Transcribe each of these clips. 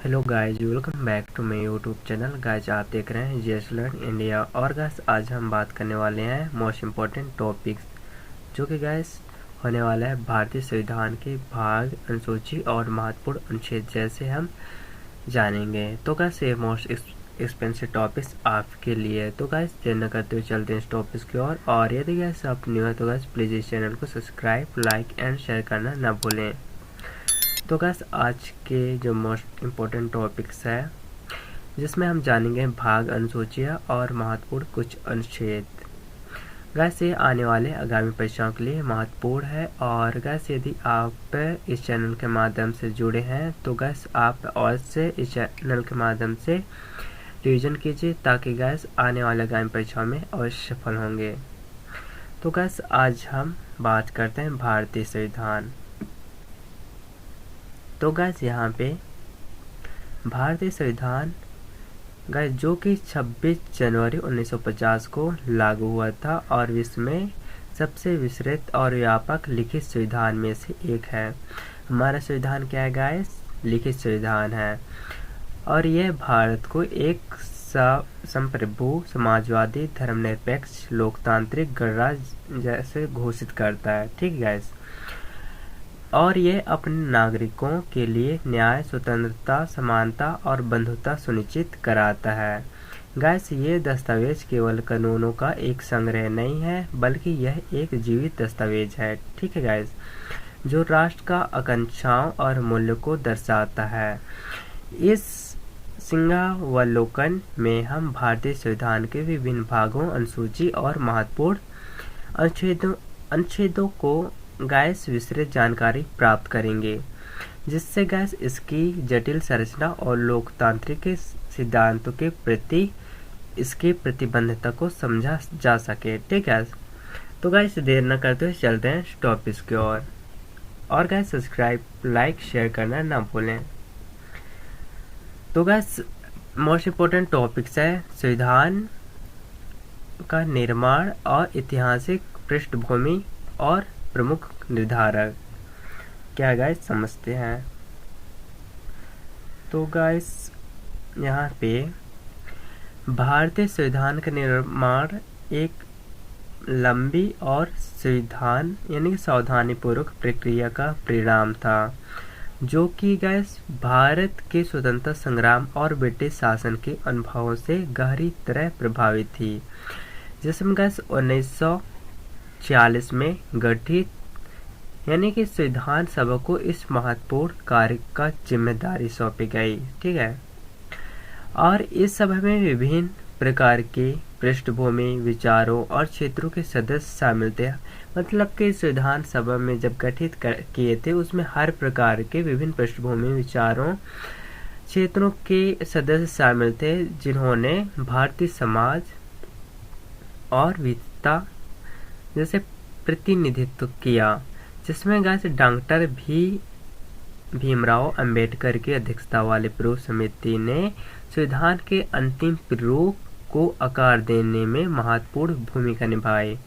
Hello guys, welcome back to my YouTube channel. Guys आप देख रहे हैं जीएस लर्न इंडिया। और गाइज आज हम बात करने वाले हैं मोस्ट इम्पोर्टेंट टॉपिक्स, जो कि गाइज होने वाला है भारतीय संविधान के भाग, अनुसूची और महत्वपूर्ण अनुच्छेद जैसे हम जानेंगे। तो गाइज ये मोस्ट एक्सपेंसिव टॉपिक्स आपके लिए। तो गाइज देर न करते हुए चलते हैं इस टॉपिक्स की ओर। और यदि गाइज आप न्यू है तो गाइज प्लीज़ इस चैनल को सब्सक्राइब, लाइक एंड शेयर करना ना भूलें। तो गाइस आज के जो मोस्ट इम्पोर्टेंट टॉपिक्स है, जिसमें हम जानेंगे भाग, अनुसूचियाँ और महत्वपूर्ण कुछ अनुच्छेद। गाइस ये आने वाले आगामी परीक्षाओं के लिए महत्वपूर्ण है। और गाइस यदि आप इस चैनल के माध्यम से जुड़े हैं तो गाइस आप और से इस चैनल के माध्यम से रिवीजन कीजिए, ताकि गाइस आने वाले आगामी परीक्षाओं में अवश्य सफल होंगे। तो गाइस आज हम बात करते हैं भारतीय संविधान। तो गाइस यहाँ पे भारतीय संविधान गाइस जो कि 26 जनवरी 1950 को लागू हुआ था और विश्व में सबसे विस्तृत और व्यापक लिखित संविधान में से एक है। हमारा संविधान क्या है गाइस? लिखित संविधान है। और यह भारत को एक संप्रभु, समाजवादी, धर्मनिरपेक्ष, लोकतांत्रिक गणराज्य जैसे घोषित करता है। ठीक है गाइस। और ये अपने नागरिकों के लिए न्याय, स्वतंत्रता, समानता और बंधुता सुनिश्चित कराता है। गाइस ये दस्तावेज केवल कानूनों का एक संग्रह नहीं है, बल्कि यह एक जीवित दस्तावेज है। ठीक है गाइस, जो राष्ट्र का आकांक्षाओं और मूल्यों को दर्शाता है। इस सिंहावलोकन में हम भारतीय संविधान के विभिन्न भागों, अनुसूची और महत्वपूर्ण अनुच्छेदों को गाइस विस्तृत जानकारी प्राप्त करेंगे, जिससे गाइस इसकी जटिल संरचना और लोकतांत्रिक के सिद्धांतों के प्रति इसकी प्रतिबद्धता को समझा जा सके। ठीक है, तो गाइस देर न करते हुए चलते हैं टॉपिक्स की ओर। और गाइस सब्सक्राइब, लाइक, शेयर करना ना भूलें। तो गाइस मोस्ट इम्पोर्टेंट टॉपिक्स है संविधान का निर्माण और ऐतिहासिक पृष्ठभूमि और प्रमुख निर्धारक। क्या गाइस समझते हैं? तो गाइस यहाँ पे भारतीय संविधान का निर्माण एक लंबी और संविधान यानी सावधानीपूर्वक प्रक्रिया का परिणाम था, जो कि गाइस भारत के स्वतंत्रता संग्राम और ब्रिटिश शासन के अनुभवों से गहरी तरह प्रभावित थी, जिसमें गाइस 1946 में गठित यानी कि संविधान सभा को इस महत्वपूर्ण कार्य का जिम्मेदारी सौंपी गई। ठीक है, और इस सभा में विभिन्न प्रकार के पृष्ठभूमि, विचारों और क्षेत्रों के सदस्य शामिल थे। मतलब कि संविधान सभा में जब गठित किए थे, उसमें हर प्रकार के विभिन्न पृष्ठभूमि, विचारों, क्षेत्रों के सदस्य शामिल थे, जिन्होंने भारतीय समाज और विविधता जैसे प्रतिनिधित्व किया, जिसमें गाइस डॉक्टर भीमराव अंबेडकर की अध्यक्षता वाली पूर्व समिति ने संविधान के अंतिम प्रारूप को आकार देने में महत्वपूर्ण भूमिका निभाई।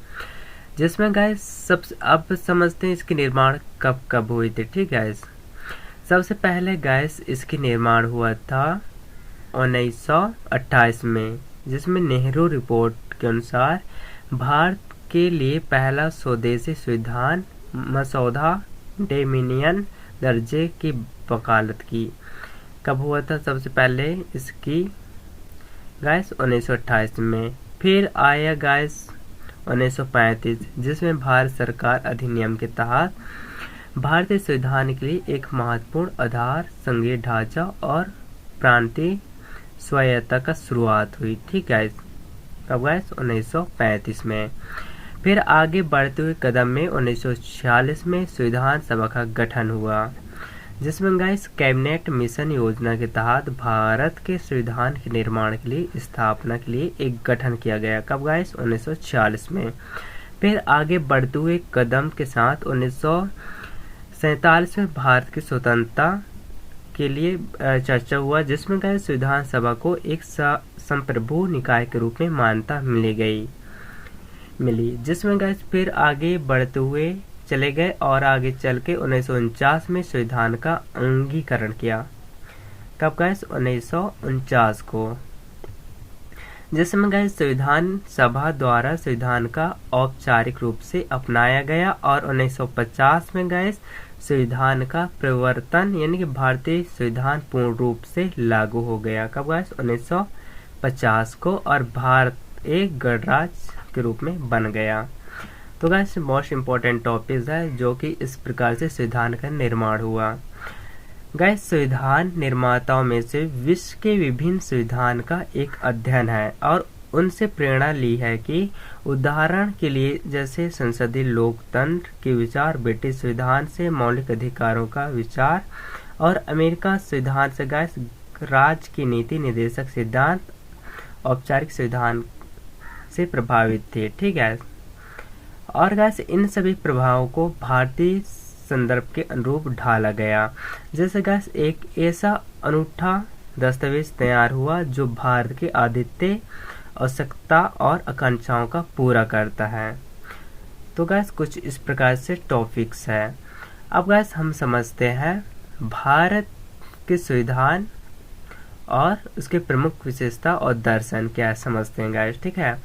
जिसमें गाइस अब समझते हैं इसके निर्माण कब कब हुई थी। ठीक है, सबसे पहले गाइस इसकी निर्माण हुआ था 1928 में, जिसमें नेहरू रिपोर्ट के अनुसार भारत के लिए पहला स्वदेशी संविधान मसौदा डोमिनियन दर्जे की वकालत की। कब हुआ था सबसे पहले इसकी? गाइस 1928 में। फिर आया गाइस 1935, जिसमें भारत सरकार अधिनियम के तहत भारतीय संविधान के लिए एक महत्वपूर्ण आधार, संघीय ढांचा और प्रांतीय स्वायत्तता का शुरुआत हुई। ठीक है, कब गाइस? 1935 में। फिर आगे बढ़ते हुए कदम में 1946 में संविधान सभा का गठन हुआ, जिसमें गाइस कैबिनेट मिशन योजना के तहत भारत के संविधान के निर्माण के लिए स्थापना के लिए एक गठन किया गया। कब गाइस? 1946 में। फिर आगे बढ़ते हुए कदम के साथ 1947 में भारत की स्वतंत्रता के लिए चर्चा हुआ, जिसमें गाइस संविधान सभा को एक संप्रभु निकाय के रूप में मान्यता मिली, जिसमें गाइस फिर आगे बढ़ते हुए चले गए और आगे चल के 1949 में संविधान का अंगीकरण किया। कब गैस 1949 को, जिसमें गैस संविधान सभा द्वारा संविधान का औपचारिक रूप से अपनाया गया और 1950 में गैस संविधान का परिवर्तन यानी कि भारतीय संविधान पूर्ण रूप से लागू हो गया। कब गैस 1950 को, और भारत एक गणराज्य के रूप में बन गया। तो गैस मोस्ट इम्पोर्टेंट टॉपिक है जो कि इस प्रकार से संविधान का निर्माण हुआ। गैस संविधान निर्माताओं में से विश्व के विभिन्न संविधान का एक अध्ययन है और उनसे प्रेरणा ली है कि उदाहरण के लिए जैसे संसदीय लोकतंत्र के विचार, ब्रिटिश संविधान से मौलिक अधिकारों का विचार और अमेरिका संविधान से गैस राज्य की नीति निर्देशक सिद्धांत औपचारिक संविधान से प्रभावित थे। ठीक है, और गैस इन सभी प्रभावों को भारतीय संदर्भ के अनुरूप ढाला गया। जैसे गैस एक ऐसा अनूठा दस्तावेज तैयार हुआ जो भारत के आदित्य आवश्यकता और आकांक्षाओं का पूरा करता है। तो गैस कुछ इस प्रकार से टॉपिक्स है। अब गैस हम समझते हैं भारत के संविधान और उसके प्रमुख विशेषता और दर्शन क्या समझते हैं गैस। ठीक है,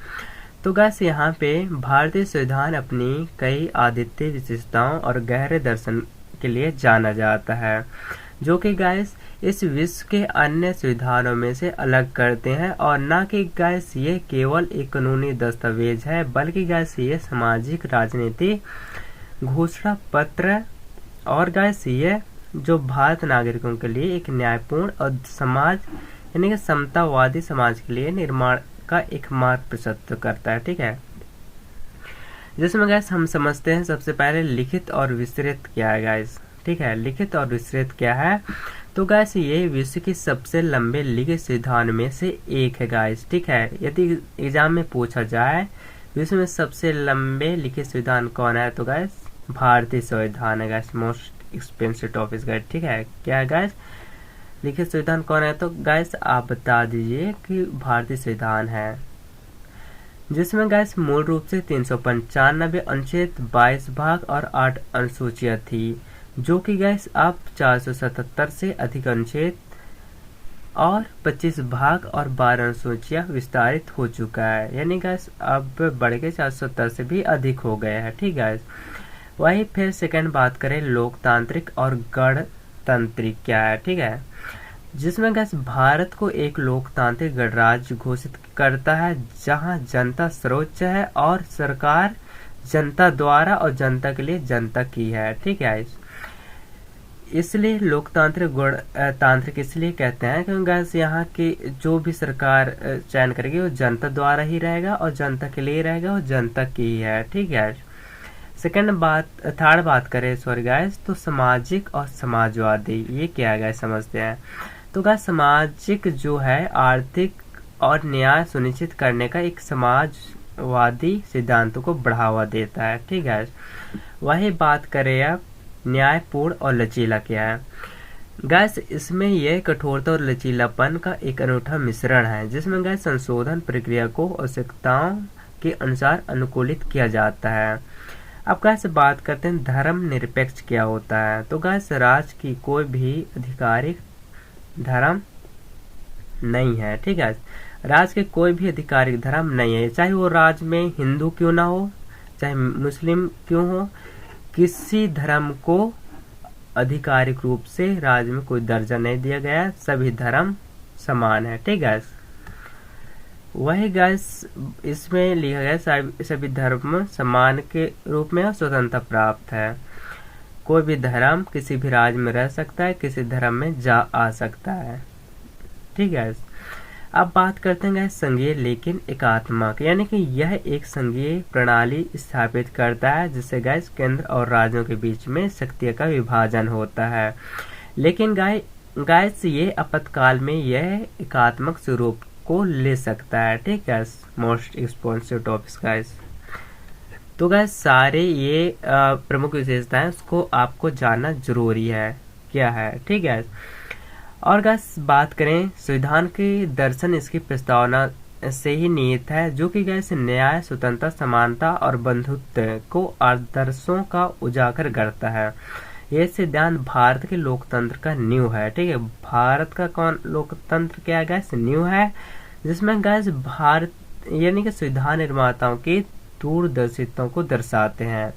तो गैस यहाँ पे भारतीय संविधान अपनी कई अद्वितीय विशेषताओं और गहरे दर्शन के लिए जाना जाता है, जो कि गैस इस विश्व के अन्य संविधानों में से अलग करते हैं। और न कि गैस ये केवल एक कानूनी दस्तावेज है, बल्कि गैस ये सामाजिक, राजनीतिक घोषणा पत्र और गैस ये जो भारत नागरिकों के लिए एक न्यायपूर्ण और समाज यानी कि समतावादी समाज के लिए निर्माण का एक मार्ग प्रशस्त करता है। ठीक है, जिसमें गैस हम समझते हैं सबसे पहले लिखित और विस्तृत क्या है गैस। ठीक है, लिखित और विस्तृत क्या है, तो गैस ये विश्व की सबसे लंबे लिखित संविधान में से एक है गैस। ठीक है, यदि एग्जाम में पूछा जाए विश्व में सबसे लंबे लिखित संविधान कौन है, तो गैस भारतीय संविधान है gas. Most expensive topic gas. ठीक है, क्या है गैस लिखित संविधान कौन है, तो गैस आप बता दीजिए कि भारतीय संविधान है, जिसमें गैस मूल रूप से 395 अनुच्छेद, 22 भाग और 8 अनुसूचियां थी, जो कि गैस अब 477 से अधिक अनुच्छेद और 25 भाग और 12 अनुसूचियां विस्तारित हो चुका है, यानी गैस अब बढ़ के 470 से भी अधिक हो गया है। ठीक है, वही फिर सेकंड बात करें लोकतांत्रिक और गणतांत्रिक क्या है। ठीक है, जिसमें गैस भारत को एक लोकतांत्रिक गणराज्य घोषित करता है, जहां जनता सर्वोच्च है और सरकार जनता द्वारा और जनता के लिए जनता की है। ठीक है, इसलिए लोकतांत्रिक गणतांत्रिक इसलिए कहते हैं क्योंकि गैस यहाँ की जो भी सरकार चयन करेगी वो जनता द्वारा ही रहेगा और जनता के लिए रहेगा और जनता की ही है। ठीक है, थर्ड बात करें सॉरी गैस, तो सामाजिक और समाजवादी ये क्या है गैस समझते हैं। तो गैस सामाजिक जो है आर्थिक और न्याय सुनिश्चित करने का एक समाजवादी सिद्धांतों को बढ़ावा देता है। ठीक है, वही बात करें अब न्यायपूर्ण और लचीला क्या है गैस, इसमें यह कठोरता और लचीलापन का एक अनूठा मिश्रण है, जिसमें गैस संशोधन प्रक्रिया को आवश्यकताओं के अनुसार अनुकूलित किया जाता है। अब गैस बात करते हैं धर्म निरपेक्ष क्या होता है, तो गैस राज्य की कोई भी आधिकारिक धर्म नहीं है। ठीक है, राज्य के कोई भी आधिकारिक धर्म नहीं है, चाहे वो राज्य में हिंदू क्यों ना हो, चाहे मुस्लिम क्यों हो, किसी धर्म को आधिकारिक रूप से राज्य में कोई दर्जा नहीं दिया गया, सभी धर्म समान है। ठीक है, वही गैस इसमें लिखा गया सभी धर्म समान के रूप में स्वतंत्रता प्राप्त है, कोई भी धर्म किसी भी राज्य में रह सकता है, किसी धर्म में जा आ सकता है। ठीक है, अब बात करते हैं गैस संघीय लेकिन एकात्मक, यानी कि यह एक संघीय प्रणाली स्थापित करता है जिससे गैस केंद्र और राज्यों के बीच में शक्तियों का विभाजन होता है, लेकिन गैस ये आपातकाल में यह एकात्मक स्वरूप को ले सकता है। ठीक है, मोस्ट एक्सपेंसिव टॉपिक्स गैस। तो गैस सारे ये प्रमुख विशेषताएं उसको आपको जानना जरूरी है क्या है। ठीक है, और गैस बात करें संविधान के दर्शन इसकी प्रस्तावना से ही निहित है, जो कि गैस न्याय, स्वतंत्रता, समानता और बंधुत्व को आदर्शों का उजागर करता है। ये संविधान भारत के लोकतंत्र का नींव है। ठीक है, भारत का कौन लोकतंत्र क्या है गैस, नींव है, जिसमें गैस भारत यानी कि संविधान निर्माताओं की दूरदर्शिता को दर्शाते हैं,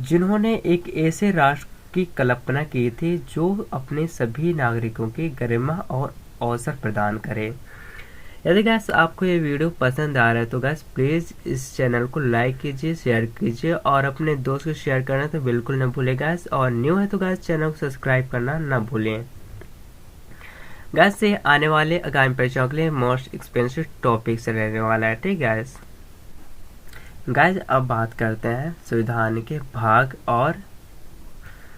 जिन्होंने एक ऐसे राष्ट्र की कल्पना की थी जो अपने सभी नागरिकों की गरिमा और अवसर प्रदान करे। यदि गैस आपको ये वीडियो पसंद आ रहा है तो गैस प्लीज़ इस चैनल को लाइक कीजिए, शेयर कीजिए और अपने दोस्त को शेयर करना तो बिल्कुल न भूलें गैस। और न्यू है तो गैस चैनल को सब्सक्राइब करना ना भूलें। गैस से आने वाले आगामी परीक्षाओं के लिए मोस्ट एक्सपेंसिव टॉपिक से रहने वाला है। ठीक गैस। गैस अब बात करते हैं संविधान के भाग और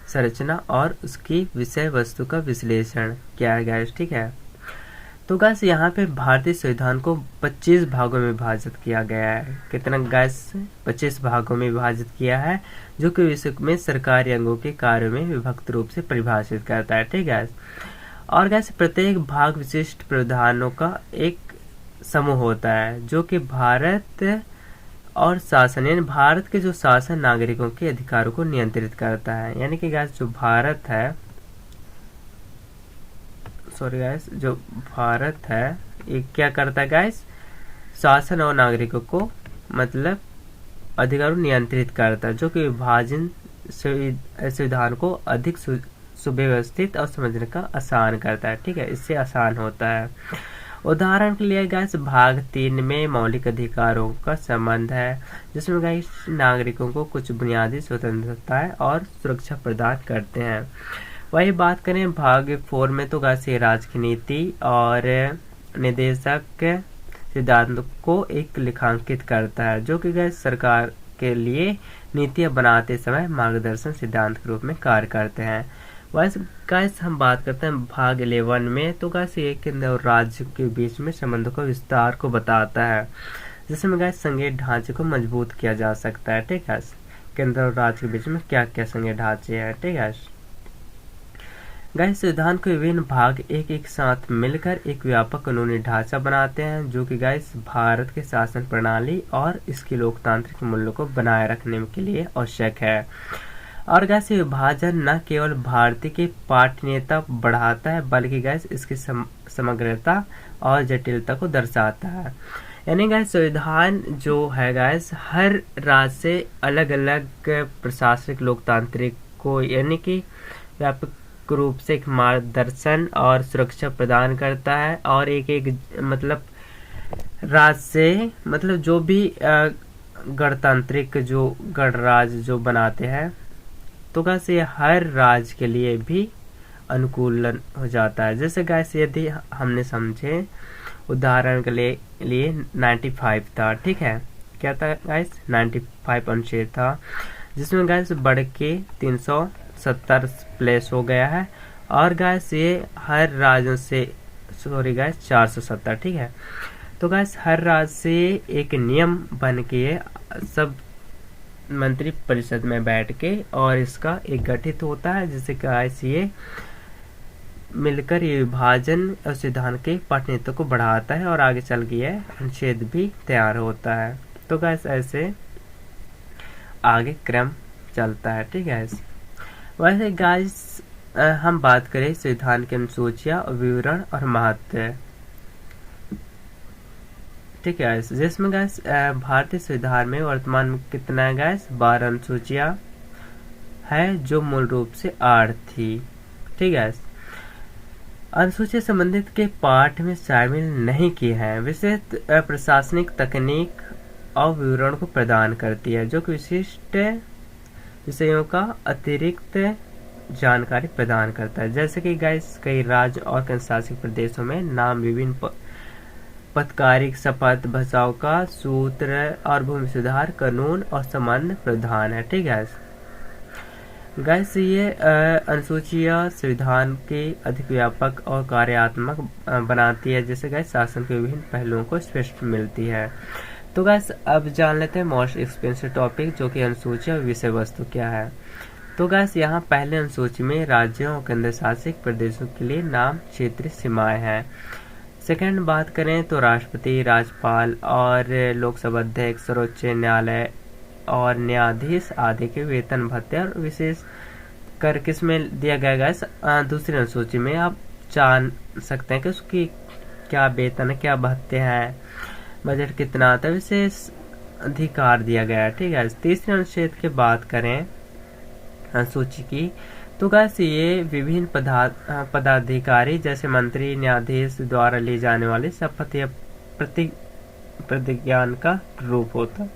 संरचना और उसकी विषय वस्तु का विश्लेषण क्या है गैस। ठीक है, तो गैस यहाँ पे भारतीय संविधान को 25 भागों में विभाजित किया गया है। कितना गैस, 25 भागों में विभाजित किया है, जो कि विश्व में सरकारी अंगों के कार्यों में विभक्त रूप से परिभाषित करता है। ठीक है, और गैस प्रत्येक भाग विशिष्ट प्रावधानों का एक समूह होता है, जो कि भारत और शासन यानी भारत के जो शासन नागरिकों के अधिकारों को नियंत्रित करता है। यानी कि गैस जो भारत है, सॉरी गैस, जो भारत है ये क्या करता है गैस, शासन और नागरिकों को मतलब अधिकारों नियंत्रित करता है, जो कि विभाजन संविधान को अधिक सुव्यवस्थित और समझने का आसान करता है। ठीक है, इससे आसान होता है। उदाहरण के लिए गैस भाग 3 में मौलिक अधिकारों का संबंध है, जिसमें गैस नागरिकों को कुछ बुनियादी स्वतंत्रताएं और सुरक्षा प्रदान करते हैं। वही बात करें भाग 4 में तो गैस राज्य की नीति और निदेशक सिद्धांत को एक लेखांकित करता है, जो कि गैस सरकार के लिए नीतियां बनाते समय मार्गदर्शन सिद्धांत के रूप में कार्य करते हैं। वैसे गैस हम बात करते हैं भाग 11 में, तो गैस ये केंद्र और राज्य के बीच में संबंधों का विस्तार को बताता है, जिसमें गैस संघीय ढांचे को मजबूत किया जा सकता है। ठीक है, केंद्र और राज्य के बीच में क्या क्या संघीय ढांचे हैं। ठीक है गैस, संविधान के विभिन्न भाग एक साथ मिलकर एक व्यापक कानूनी ढांचा बनाते हैं, जो कि गैस भारत के शासन प्रणाली और इसकी लोकतांत्रिक मूल्यों को बनाए रखने के लिए आवश्यक है। और गैस ये विभाजन न केवल भारतीय की पाठनीयता बढ़ाता है, बल्कि गैस इसकी समग्रता और जटिलता को दर्शाता है। यानी गैस संविधान जो है गैस हर राज्य से अलग अलग प्रशासनिक लोकतांत्रिक को यानी कि व्यापक रूप से एक मार्गदर्शन और सुरक्षा प्रदान करता है, और एक मतलब राज्य से मतलब जो भी गणतांत्रिक जो गणराज्य जो बनाते हैं, तो गैस ये हर राज्य के लिए भी अनुकूलन हो जाता है। जैसे गैस यदि हमने समझे उदाहरण के लिए 95 था। ठीक है, क्या था गैस, 95 अनुच्छेद था, जिसमें गैस बढ़ के 370 प्लेस हो गया है, और गैस ये हर राज्यों से सॉरी गैस 470। ठीक है, तो गैस हर राज्य से एक नियम बन के सब मंत्री परिषद में बैठ के और इसका एक गठित होता है, जिससे गैस ये मिलकर ये विभाजन और संविधान के पाठनीयता को बढ़ाता है और आगे चल के यह अनुच्छेद भी तैयार होता है। तो गैस ऐसे आगे क्रम चलता है। ठीक है, वैसे गैस हम बात करें संविधान की अनुसूचियां, विवरण और महत्व। ठीक है, जिसमें गैस भारतीय संविधान में वर्तमान में कितना है गैस, 12 अनुसूचियां है, जो मूल रूप से 8 थी। ठीक है, अनुसूचिया संबंधित के पाठ में शामिल नहीं किए हैं, विशेष प्रशासनिक तकनीक और विवरण को प्रदान करती है, जो कि विशिष्ट विषयों का अतिरिक्त जानकारी प्रदान करता है। जैसे कि गैस कई राज्य और केंद्रशासित प्रदेशों में नाम, विभिन्न पदकारिक शपथ, बचाव का सूत्र और भूमि सुधार कानून और संबंध प्रावधान है। ठीक है गैस, ये अनुसूचियां संविधान के अधिक व्यापक और कार्यात्मक बनाती है, जिससे गैस शासन के विभिन्न पहलुओं को स्पष्ट मिलती है। तो गैस अब जान लेते हैं मोस्ट एक्सपेंसिव टॉपिक, जो कि अनुसूचिया विषय वस्तु क्या है। तो गैस यहाँ पहले अनुसूची में राज्यों और केंद्र शासित प्रदेशों के लिए नाम, क्षेत्रीय सीमाएं हैं। सेकंड बात करें तो राष्ट्रपति, राज्यपाल और लोकसभा अध्यक्ष, सर्वोच्च न्यायालय और न्यायाधीश आदि के वेतन, भत्ते और विशेष कर किस में दिया गया गाइस, दूसरी अनुसूची में। आप जान सकते हैं कि उसकी क्या वेतन है, क्या भत्ते हैं, बजट कितना आता है, विशेष अधिकार दिया गया है। ठीक है, तीसरे अनुच्छेद की बात करें अनुसूची की, तो गाइस ये विभिन्न पदाधिकारी जैसे मंत्री, न्यायाधीश द्वारा ली जाने वाली शपथ या प्रतिज्ञान का रूप होता है।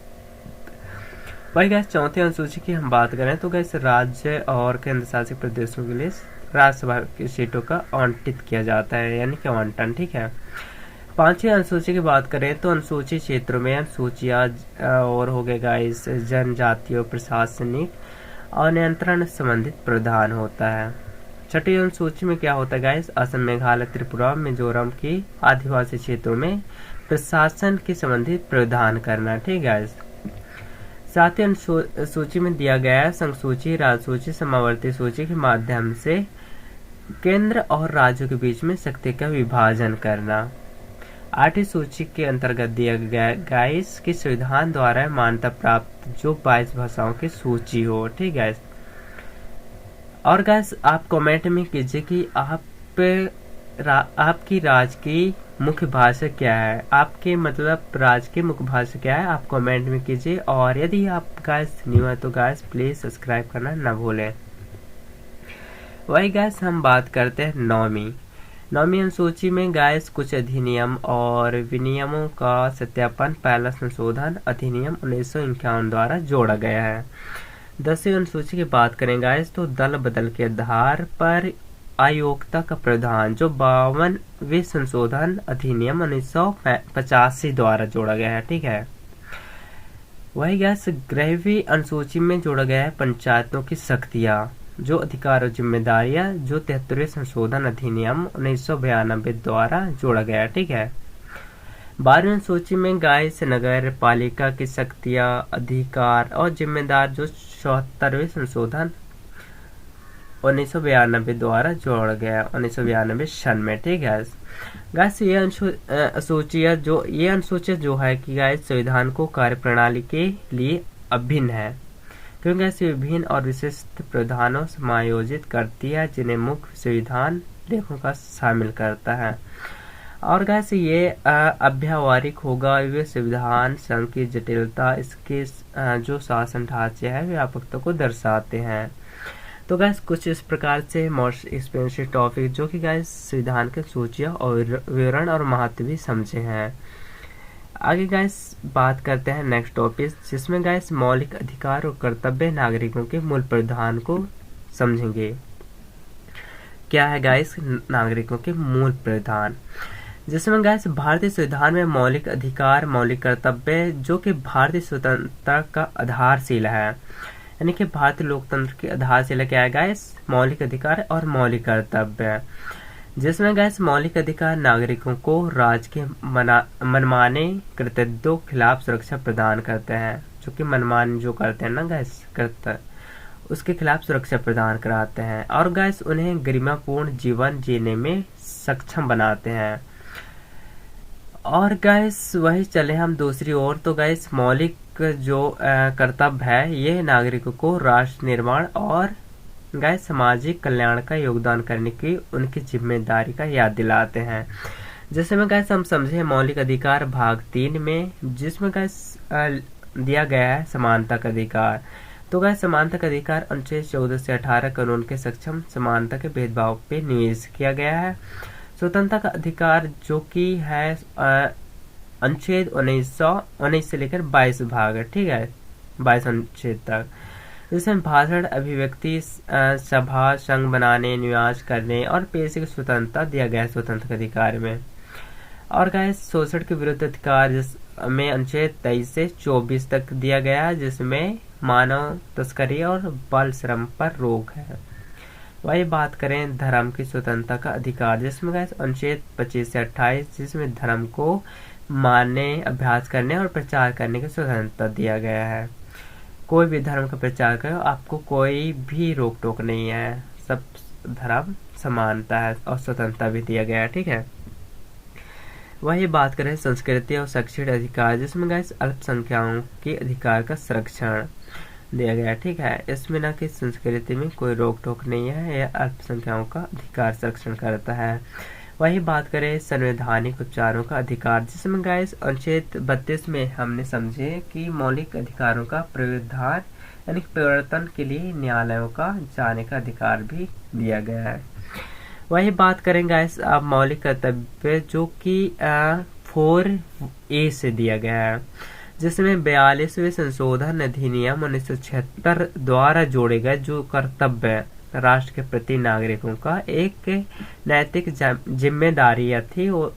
वही गाइस चौथी अनुसूची की हम बात करें तो गाइस राज्य और केंद्र शासित प्रदेशों के लिए राज्यसभा की सीटों का आवंटित किया जाता है, यानी कि आवंटन। ठीक है, पांचवी अनुसूची की बात करें तो अनुसूचित क्षेत्रों में अनुसूचियां और हो गए गाइस जनजातीय प्रशासनिक और नियंत्रण संबंधित प्रावधान होता है। छठी अनुसूची में क्या होता है गाइस, असम, मेघालय, त्रिपुरा, मिजोरम की आदिवासी क्षेत्रों में प्रशासन के संबंधित प्रावधान करना। ठीक है, सातवीं अनुसूची में दिया गया है संसूची, राजसूची, समावर्ती सूची के माध्यम से केंद्र और राज्यों के बीच में शक्ति का विभाजन करना। आठवीं सूची के अंतर्गत दिया गया गाइस कि संविधान द्वारा मान्यता प्राप्त जो 22 भाषाओं की सूची हो। ठीक है, और गाइस आप कमेंट में कीजिए कि आपकी राज्य की मुख्य भाषा क्या है, आपके मतलब राज्य की मुख्य भाषा क्या है, आप कमेंट में कीजिए। और यदि आप गाइस न्यू है तो गाइस प्लीज सब्सक्राइब करना ना भूलें। वही गाइस हम बात करते हैं नौवीं अनुसूची में गाइस कुछ अधिनियम और विनियमों का सत्यापन पहला संशोधन अधिनियम 1951 द्वारा जोड़ा गया है। 10वीं अनुसूची की बात करें गाइस तो दल बदल के आधार पर अयोग्यता का प्रावधान जो 52वें संशोधन अधिनियम 1985 द्वारा जोड़ा गया है। ठीक है, वही गाइस 11वीं अनुसूची में जोड़ा गया है पंचायतों की शक्तियां जो अधिकार और जिम्मेदारियां जो 73वें संशोधन अधिनियम 1992 द्वारा जोड़ा गया है। ठीक है, 12वीं अनुसूची में गाइस नगर पालिका की शक्तियां, अधिकार और जिम्मेदार जो 74वें संशोधन 1992 द्वारा जोड़ा गया 1992 सन में। ठीक है गाइस, ये अनुसूचित जो है कि गाइस संविधान को कार्यप्रणाली के लिए अभिन्न है, क्योंकि ऐसे विभिन्न और विशिष्ट प्रावधानों समायोजित करती है जिन्हें मुख्य संविधान लेखों का शामिल करता है। और गाइस ये अव्यावहारिक होगा, वे संविधान संघ की जटिलता, इसके जो शासन ढांचे है व्यापकता को दर्शाते हैं। तो गाइस कुछ इस प्रकार से मोस्ट एक्सपेंसिव टॉपिक जो कि गाइस संविधान के सूचियां और विवरण और महत्व भी समझे हैं। आगे गाइस बात करते हैं नेक्स्ट टॉपिक, जिसमें गाइस मौलिक अधिकार और कर्तव्य नागरिकों के मूल प्रावधान को समझेंगे। क्या है गाइस नागरिकों के मूल प्रावधान, जिसमें गाइस भारतीय संविधान में मौलिक अधिकार, मौलिक कर्तव्य जो कि भारतीय स्वतंत्रता का आधारशिला है, यानी कि भारतीय लोकतंत्र की आधारशिला क्या है गाइस, मौलिक अधिकार और मौलिक कर्तव्य, जिसमें गाइस मौलिक अधिकार नागरिकों को राज्य के मनमाने कृत्यों के खिलाफ सुरक्षा प्रदान करते हैं, जो कि मनमानी जो करते हैं ना गाइस कृत्य, उसके खिलाफ सुरक्षा प्रदान कराते हैं। और गाइस उन्हें गरिमापूर्ण जीवन जीने में सक्षम बनाते हैं। और गाइस वही चले हम दूसरी ओर, तो गाइस मौलिक जो कर्तव्य है ये नागरिकों को राष्ट्र निर्माण और गाइस सामाजिक कल्याण का योगदान करने की उनकी जिम्मेदारी का याद दिलाते हैं। जैसे में गाइस हम समझे मौलिक अधिकार भाग 3 में, जिसमें गाइस दिया गया है समानता का अधिकार। तो गाइस समानता का अधिकार अनुच्छेद 14 से 18 कानून के सक्षम समानता के भेदभाव पे निवेश किया गया है। स्वतंत्रता का अधिकार जो कि है अनुच्छेद 1919 से लेकर 22 भाग है। ठीक है, 22 अनुच्छेद तक, जिसमें भाषण, अभिव्यक्ति, सभा, संघ बनाने, निवास करने और पेशे की स्वतंत्रता दिया गया है स्वतंत्रता अधिकार में। और गाइस शोषण के विरुद्ध अधिकार जिसमें अनुच्छेद 23 से 24 तक दिया गया है, जिसमें मानव तस्करी और बाल श्रम पर रोक है। वही बात करें धर्म की स्वतंत्रता का अधिकार, जिसमें गाइस अनुच्छेद 25 से 28, जिसमें धर्म को मानने, अभ्यास करने और प्रचार करने की स्वतंत्रता दिया गया है। कोई भी धर्म का प्रचार करो, आपको कोई भी रोक टोक नहीं है, सब धर्म समानता है और स्वतंत्रता भी दिया गया है। ठीक है, वही बात करें संस्कृति और शैक्षणिक अधिकार, जिसमें गाइस अल्पसंख्यकों के अधिकार का संरक्षण, दिया गया है। ठीक है, इसमें ना कि संस्कृति में कोई रोक टोक नहीं है, यह अल्पसंख्यकों का अधिकार संरक्षण करता है। वही बात करें संवैधानिक उपचारों का अधिकार, जिसमें गाइस अनुच्छेद 32 में हमने समझे कि मौलिक अधिकारों का प्रावधान यानी परिवर्तन के लिए न्यायालयों का जाने का अधिकार भी दिया गया है। वही बात करें गाइस अब मौलिक कर्तव्य, जो कि 4A से दिया गया है, जिसमें 42वें संशोधन अधिनियम 1976 द्वारा जोड़े गए जो कर्तव्य राष्ट्र के प्रति नागरिकों का एक नैतिक जिम्मेदारी थी वो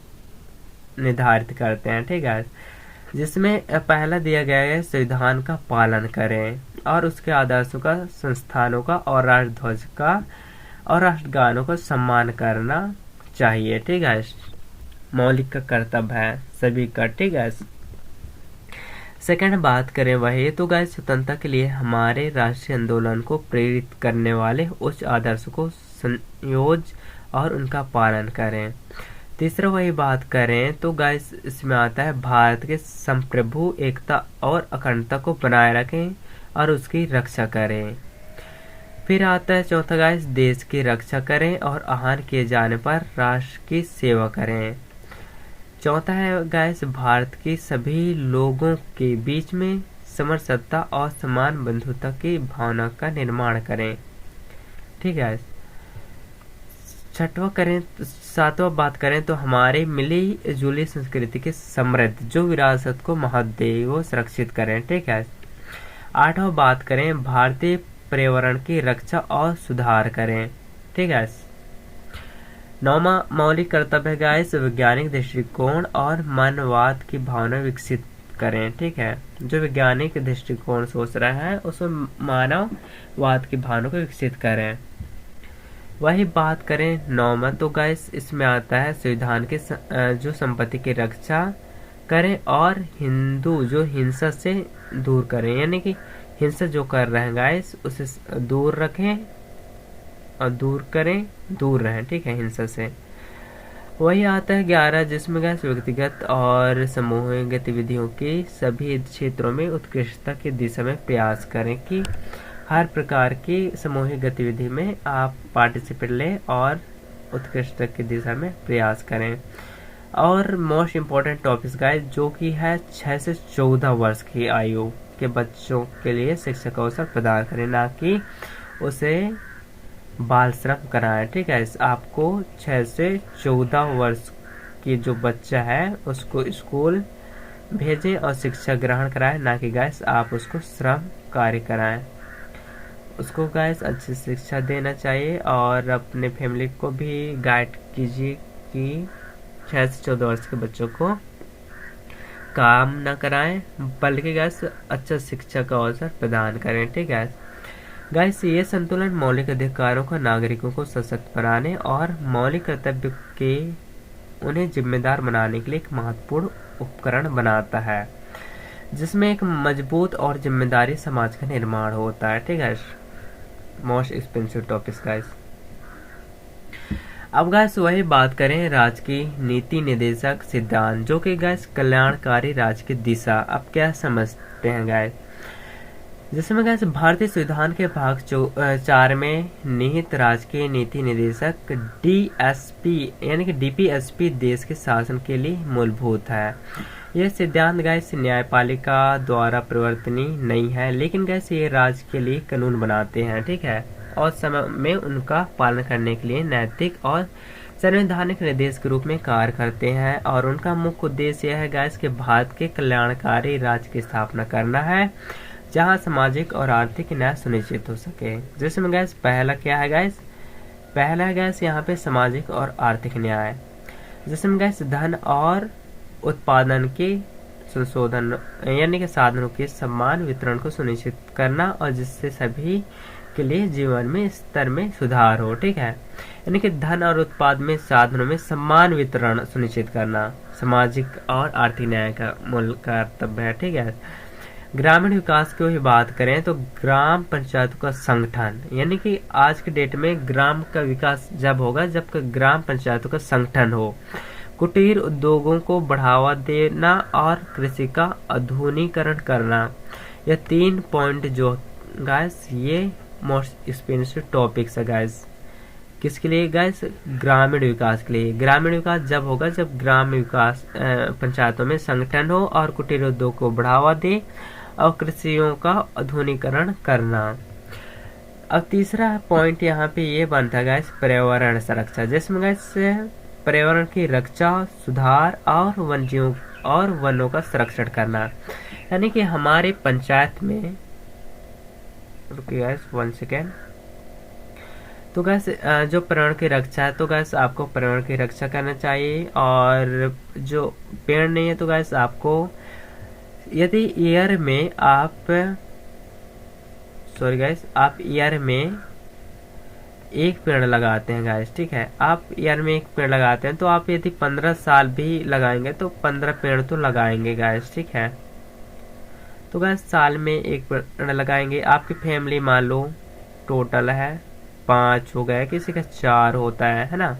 निर्धारित करते हैं। ठीक है, जिसमें पहला दिया गया है संविधान का पालन करें और उसके आदर्शों का, संस्थानों का और राष्ट्रध्वज का और राष्ट्रगानों का सम्मान करना चाहिए। ठीक है, मौलिक का कर्तव्य है सभी का। ठीक है, सेकंड बात करें वही तो गाइस स्वतंत्रता के लिए हमारे राष्ट्रीय आंदोलन को प्रेरित करने वाले उच्च आदर्शों को संयोज और उनका पालन करें। तीसरा वही बात करें तो गाइस इसमें आता है भारत के संप्रभु एकता और अखंडता को बनाए रखें और उसकी रक्षा करें। फिर आता है चौथा गाइस देश की रक्षा करें और आहवान किए जाने पर राष्ट्र की सेवा करें। चौथा है गाइस भारत के सभी लोगों के बीच में समरसता और समान बंधुता की भावना का निर्माण करें। ठीक है, सातवां बात करें तो हमारे मिली जुली संस्कृति के समृद्ध जो विरासत को महत्व दे वो सुरक्षित करें। ठीक है, आठवां बात करें भारतीय पर्यावरण की रक्षा और सुधार करें। ठीक है, नौवां मौलिक कर्तव्य गाइस वैज्ञानिक दृष्टिकोण और मानववाद की भावना विकसित करें। ठीक है, जो वैज्ञानिक दृष्टिकोण सोच रहा है उसमें मानववाद की भावना को विकसित करें। वही बात करें नौवां तो गाइस इसमें आता है संविधान के जो संपत्ति की रक्षा करें और हिंदू जो हिंसा से दूर करें, यानी कि हिंसा जो कर रहे हैं गाइस उसे दूर रखें और दूर करें, दूर रहें। ठीक है, हिंसा से। वही आता है 11 जिसमें गाइस व्यक्तिगत और समूह गतिविधियों की सभी क्षेत्रों में उत्कृष्टता की दिशा में प्रयास करें कि हर प्रकार की सामूहिक गतिविधि में आप पार्टिसिपेट लें और उत्कृष्टता की दिशा में प्रयास करें। और मोस्ट इम्पोर्टेंट टॉपिक्स गाइस जो कि है 6 से 14 वर्ष की आयु के बच्चों के लिए शिक्षा का अवसर प्रदान करें, ना कि उसे बाल श्रम कराएं। ठीक है, आपको 6 से 14 वर्ष की जो बच्चा है उसको स्कूल भेजें और शिक्षा ग्रहण कराएं, ना कि गाइस आप उसको श्रम कार्य कराएं। उसको गाइस अच्छी शिक्षा देना चाहिए और अपने फैमिली को भी गाइड कीजिए कि 6 से 14 वर्ष के बच्चों को काम न कराएं, बल्कि गाइस अच्छा शिक्षा का अवसर प्रदान करें। ठीक है गाइस, ये संतुलन मौलिक अधिकारों को नागरिकों को सशक्त बनाने और मौलिक कर्तव्य के उन्हें जिम्मेदार बनाने के लिए एक महत्वपूर्ण उपकरण बनाता है, जिसमें एक मजबूत और जिम्मेदारी समाज का निर्माण होता है। ठीक है, मोस्ट एक्सपेंसिव टॉपिक्स गाइस। अब गाइस वही बात करें राज्य की नीति निर्देशक सिद्धांत जो कि गाइस कल्याणकारी राज्य की दिशा। अब क्या समझते हैं गाइस, जिसमें गाइस भारतीय संविधान के भाग 4 में निहित राजकीय नीति निर्देशक DSP यानी कि DPSP देश के शासन के लिए मूलभूत है। यह सिद्धांत गाइस न्यायपालिका द्वारा परिवर्तनीय नहीं है, लेकिन गाइस ये राज्य के लिए कानून बनाते हैं। ठीक है, और समय में उनका पालन करने के लिए नैतिक और संवैधानिक निर्देश के रूप में कार्य करते हैं। और उनका मुख्य उद्देश्य यह है गाइस कि भारत के कल्याणकारी राज्य की स्थापना करना है जहां सामाजिक और आर्थिक न्याय सुनिश्चित हो सके। जिसमें गैस पहला क्या है गाइस, पहला है गैस यहाँ पे सामाजिक और आर्थिक न्याय, जिसमें गैस धन और उत्पादन के संशोधन यानी कि साधनों के समान वितरण को सुनिश्चित करना और जिससे सभी के लिए जीवन में स्तर में सुधार हो। ठीक है, यानी कि धन और उत्पाद में साधनों में समान वितरण सुनिश्चित करना सामाजिक और आर्थिक न्याय का मूल कर्तव्य है। ठीक है, ग्रामीण विकास की बात करें तो ग्राम पंचायतों का संगठन, यानी कि आज के डेट में ग्राम का विकास जब होगा जब ग्राम पंचायतों का संगठन हो, कुटीर उद्योगों को बढ़ावा देना और कृषि का आधुनिकीकरण करना। यह 3 पॉइंट जो गाइस ये मोस्ट एक्सपेंसिव टॉपिक्स है गाइस। किसके लिए गाइस? ग्रामीण विकास के लिए। ग्रामीण विकास जब होगा जब ग्राम विकास पंचायतों में संगठन हो और कुटीर उद्योग को बढ़ावा दे और कृषियों का आधुनिकीकरण करना। अब तीसरा पॉइंट यहाँ पे ये बनता है गाइस पर्यावरण संरक्षण, जिसमें गाइस पर्यावरण की रक्षा, सुधार और वन्यजीवों और वनों का संरक्षण करना। यानी कि हमारे पंचायत में, रुकिए गाइस 1 सेकेंड। तो गैस जो पर्यावरण की रक्षा है, तो गैस आपको पर्यावरण की रक्षा करना चाहिए। और जो पेड़ नहीं है तो गैस आपको, यदि ईयर में आप आप ईयर में एक पेड़ लगाते हैं गैस, ठीक है, आप ईयर में एक पेड़ लगाते हैं तो आप यदि 15 साल भी लगाएंगे तो 15 पेड़ तो लगाएंगे गैस, ठीक है। तो गैस साल में एक पेड़ लगाएंगे। आपकी फैमिली मान लो टोटल है 5 हो गए, किसी का 4 होता है ना,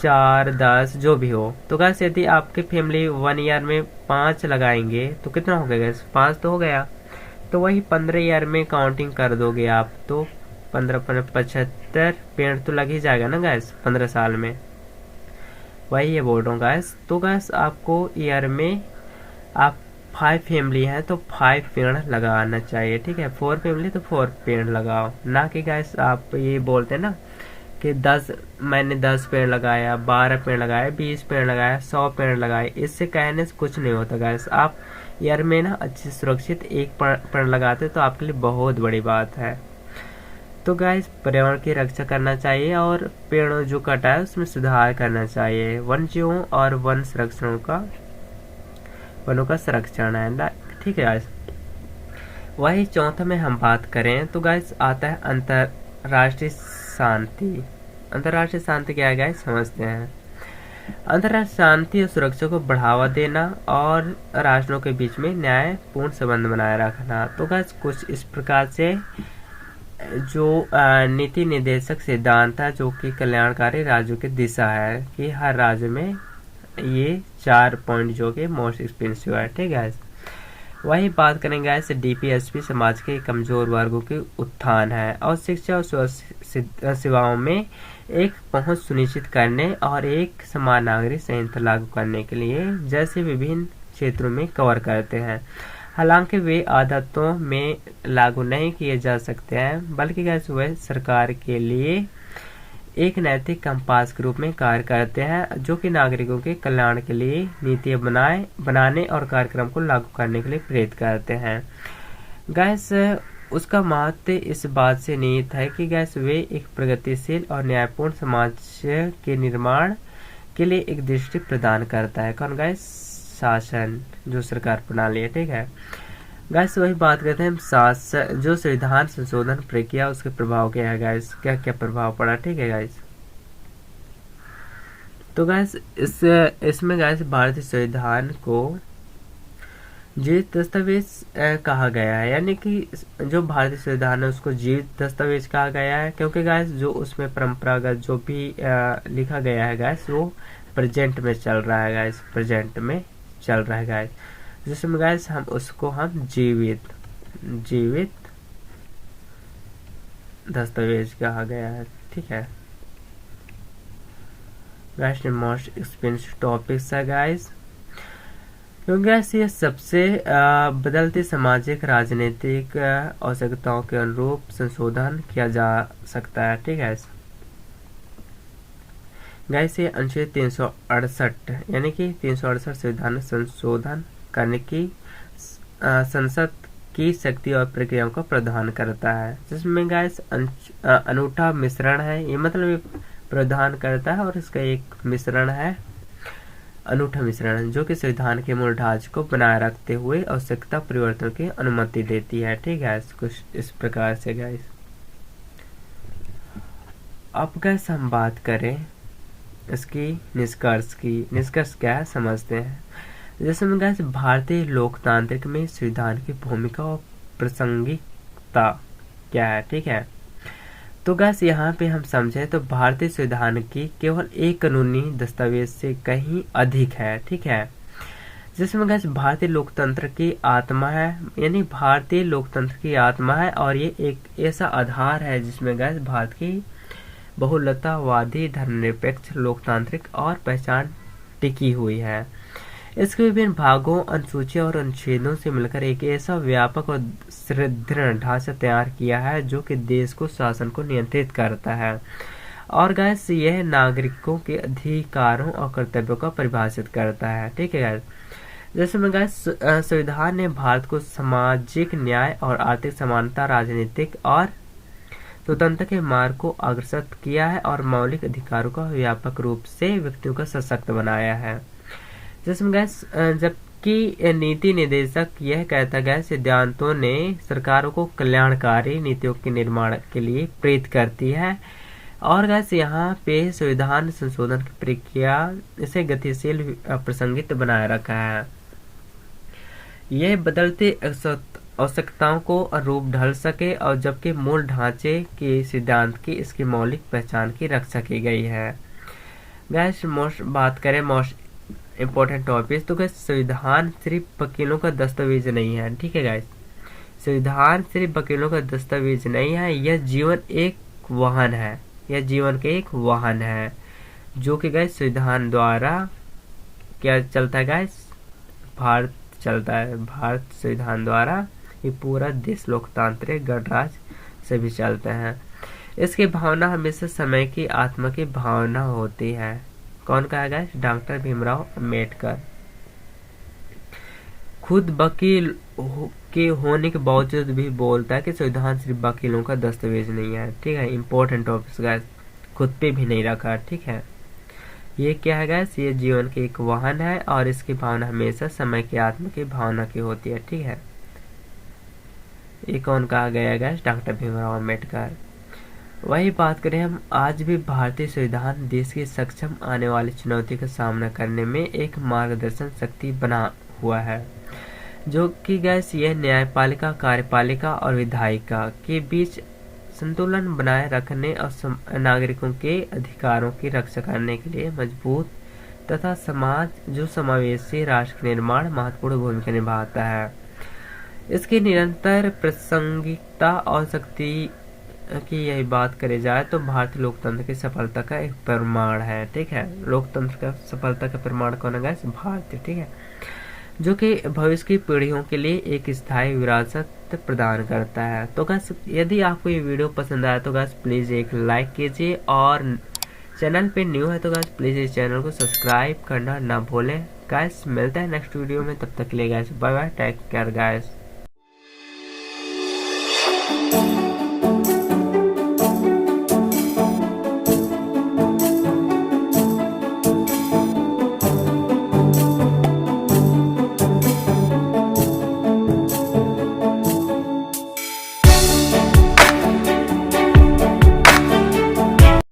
4 10 जो भी हो। तो गैस यदि आपकी फैमिली 1 ईयर में 5 लगाएंगे तो कितना हो गया गैस? 5 तो हो गया। तो वही 15 ईयर में काउंटिंग कर दोगे आप तो 15 75 पेड़ तो लग ही जाएगा ना गैस 15 साल में। वही ये बोल रहा हूँ गैस। तो गैस आपको ईयर में आप 5 फैमिली है तो 5 पेड़ लगाना चाहिए, ठीक है। 4 फैमिली तो 4 पेड़ लगाओ, ना कि गैस आप ये बोलते हैं ना कि मैंने 10 पेड़ लगाया, 12 पेड़ लगाया, 20 पेड़ लगाया, 100 पेड़ लगाए। इससे कहने से कुछ नहीं होता गैस। आप ईयर में ना अच्छी सुरक्षित एक पेड़ लगाते तो आपके लिए बहुत बड़ी बात है। तो गैस पर्यावरण की रक्षा करना चाहिए और पेड़ों जो कटा है उसमें सुधार करना चाहिए। वन्यजीवों और वनों का संरक्षण है ना, ठीक है गाइस। वही चौथा में हम बात करें तो गाइस आता है अंतरराष्ट्रीय शांति। अंतरराष्ट्रीय शांति क्या है गाइस, समझते हैं। अंतरराष्ट्रीय शांति और सुरक्षा को बढ़ावा देना और राष्ट्रों के बीच में न्यायपूर्ण संबंध बनाए रखना। तो गाइस कुछ इस प्रकार से जो नीति निर्देशक सिद्धांत है जो कि कल्याणकारी राज्यों की दिशा है कि हर राज्य में ये 4 पॉइंट जो कि मोस्ट एक्सपेंसिव है, ठीक है। वही बात करेंगे गाइस डीपीएसपी समाज के कमजोर वर्गों के उत्थान है और शिक्षा और स्वास्थ्य सेवाओं में एक पहुंच सुनिश्चित करने और एक समान नागरिक संहिता लागू करने के लिए जैसे विभिन्न क्षेत्रों में कवर करते हैं। हालांकि वे आदतों में लागू नहीं किए जा सकते हैं, बल्कि गैस वे सरकार के लिए एक नैतिक कंपास के रूप में कार्य करते हैं जो कि नागरिकों के कल्याण के लिए नीतियां बनाने और कार्यक्रम को लागू करने के लिए प्रेरित करते हैं। गैस उसका महत्व इस बात से निहित है कि गैस वे एक प्रगतिशील और न्यायपूर्ण समाज के निर्माण के लिए एक दृष्टि प्रदान करता है। कौन गैस? शासन, जो सरकार प्रणाली है, ठीक है। गैस वही बात करते हैं हम जो संविधान संशोधन प्रक्रिया उसके प्रभाव क्या है गैस, क्या क्या प्रभाव पड़ा, ठीक है गैस। तो गैस इसमें गैस भारतीय संविधान को जीवित दस्तावेज कहा गया है, यानी कि जो भारतीय संविधान है उसको जीवित दस्तावेज कहा गया है क्योंकि गैस जो उसमें परंपरागत जो भी लिखा गया है गैस वो प्रेजेंट में चल रहा है गैस, प्रेजेंट में चल रहा है गैस, जिसमें गैस हम उसको जीवित दस्तावेज कहा गया है, ठीक है। गैस मोस्ट एक्सपेंसिव टॉपिक्स है गैस क्योंकि गैस ये सबसे बदलती सामाजिक राजनीतिक आवश्यकताओं के अनुरूप संशोधन किया जा सकता है, ठीक है। गैस ये अनुच्छेद 368 यानी कि 368 संविधान संशोधन करने की संसद की शक्ति और प्रक्रियाओं को प्रदान करता है, जिसमें गैस अनूठा मिश्रण है। ये मतलब प्रदान करता है और इसका एक मिश्रण है, अनूठा मिश्रण, जो कि संविधान के मूल ढांचे को बनाए रखते हुए आवश्यकता परिवर्तन की अनुमति देती है, ठीक है। कुछ इस प्रकार से गैस। अब गैस हम बात करें इसकी निष्कर्ष क्या है समझते हैं। जैसे में गैस भारतीय लोकतांत्रिक में संविधान की भूमिका और प्रासंगिकता क्या है, ठीक है। तो गैस यहाँ पे हम समझे तो भारतीय संविधान की केवल एक कानूनी दस्तावेज से कहीं अधिक है, ठीक है। जिसमें गैस भारतीय लोकतंत्र की आत्मा है, यानी भारतीय लोकतंत्र की आत्मा है, और ये एक ऐसा आधार है जिसमें गैस भारत की बहुलतावादी, धर्मनिरपेक्ष, लोकतांत्रिक और पहचान टिकी हुई है। इसके विभिन्न भागों, अनुसूचियों और अनुच्छेदों से मिलकर एक ऐसा व्यापक और सुदृढ़ ढांचा तैयार किया है जो कि देश को शासन को नियंत्रित करता है, और गैस यह नागरिकों के अधिकारों और कर्तव्यों को परिभाषित करता है। ठीक है गैस, जैसे में गैस संविधान ने भारत को सामाजिक न्याय और आर्थिक समानता, राजनीतिक और स्वतंत्रता के मार्ग को अग्रसर किया है और मौलिक अधिकारों का व्यापक रूप से व्यक्तियों का सशक्त बनाया है। जिसमें गैस जबकि नीति निदेशक यह कहता गया सिद्धांतों ने सरकारों को कल्याणकारी नीतियों के निर्माण के लिए प्रेरित करती है, और गैस यहाँ पे संविधान संशोधन की प्रक्रिया इसे गतिशील प्रासंगिक बनाए रखा है। यह बदलते आवश्यकताओं को रूप ढल सके, और जबकि मूल ढांचे के सिद्धांत की इसकी मौलिक पहचान की रक्षा की गई है। गैस बात करें मोस्ट इम्पोर्टेंट टॉपिक, तो गैस संविधान सिर्फ वकीलों का दस्तावेज नहीं है। ठीक है गैस, संविधान सिर्फ वकीलों का दस्तावेज नहीं है, यह जीवन एक वाहन है, यह जीवन के एक वाहन है जो कि गैस संविधान द्वारा क्या चलता है गैस, भारत चलता है। भारत संविधान द्वारा ये पूरा देश लोकतांत्रिक गणराज्य से भी चलते हैं। इसकी भावना हमेशा समय की आत्मा की भावना होती है। कौन कहा गया? डॉक्टर भीमराव अंबेडकर। खुद वकील के होने के बावजूद भी बोलता है कि संविधान सिर्फ वकीलों का दस्तावेज नहीं है। ठीक है, इंपॉर्टेंट टॉपिक्स गाइस, खुद पे भी नहीं रखा। ठीक है, ये क्या है गाइस, ये जीवन की एक वाहन है और इसकी भावना हमेशा समय की आत्मा की भावना की होती है। ठीक है, ये कौन कहा गया गाइस? डॉक्टर भीमराव अंबेडकर। वही बात करें हम, आज भी भारतीय संविधान देश की सक्षम आने वाली चुनौती का सामना करने में एक मार्गदर्शन शक्ति बना हुआ है, जो कि गैस यह न्यायपालिका, कार्यपालिका और विधायिका के बीच संतुलन बनाए रखने और नागरिकों के अधिकारों की रक्षा करने के लिए मजबूत तथा समाज जो समावेशी राष्ट्र निर्माण महत्वपूर्ण भूमिका निभाता है। इसकी निरंतर प्रासंगिकता और शक्ति की यही बात करी जाए तो भारतीय लोकतंत्र की सफलता का एक प्रमाण है। ठीक है, लोकतंत्र का सफलता का प्रमाण कौन है? भारतीय। ठीक है, जो कि भविष्य की पीढ़ियों के लिए एक स्थायी विरासत प्रदान करता है। तो गाइस, यदि आपको ये वीडियो पसंद आया तो गाइस प्लीज एक लाइक कीजिए, और चैनल पे न्यू है तो गाइस प्लीज इस चैनल को सब्सक्राइब करना ना भूलें। गाइस मिलते हैं नेक्स्ट वीडियो में, तब तक के लिए guys bye bye, take care guys.